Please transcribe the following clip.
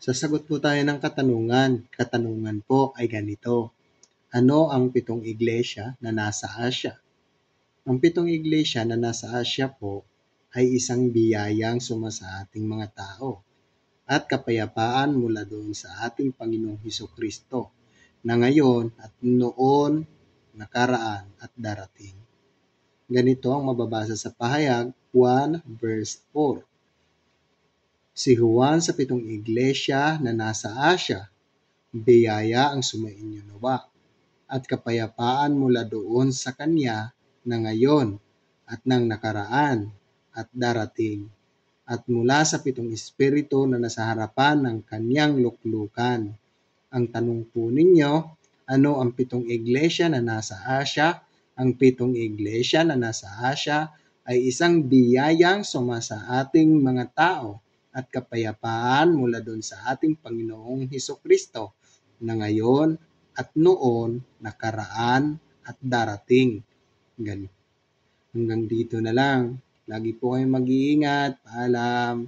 Sasagot po tayo ng katanungan. Katanungan po ay ganito. Ano ang 7 iglesia na nasa Asya? Ang 7 iglesia na nasa Asya po ay isang biyayang sumasa ating mga tao at kapayapaan mula doon sa ating Panginoong Hesukristo na ngayon at noon, nakaraan at darating. Ganito ang mababasa sa Pahayag 1 verse 4. Si Juan sa 7 iglesia na nasa Asya, biyaya ang sumainyo nawa at kapayapaan mula doon sa kanya na ngayon at ng nakaraan at darating at mula sa 7 espiritu na nasa harapan ng kanyang luklukan. Ang tanong po ninyo, ano ang 7 iglesia na nasa Asya? Ang 7 iglesia na nasa Asya ay isang biyayang sumasa ating mga tao at kapayapaan mula doon sa ating Panginoong Hesukristo na ngayon at noon, nakaraan at darating. Hanggang dito na lang. Lagi po kayong mag-iingat. Paalam.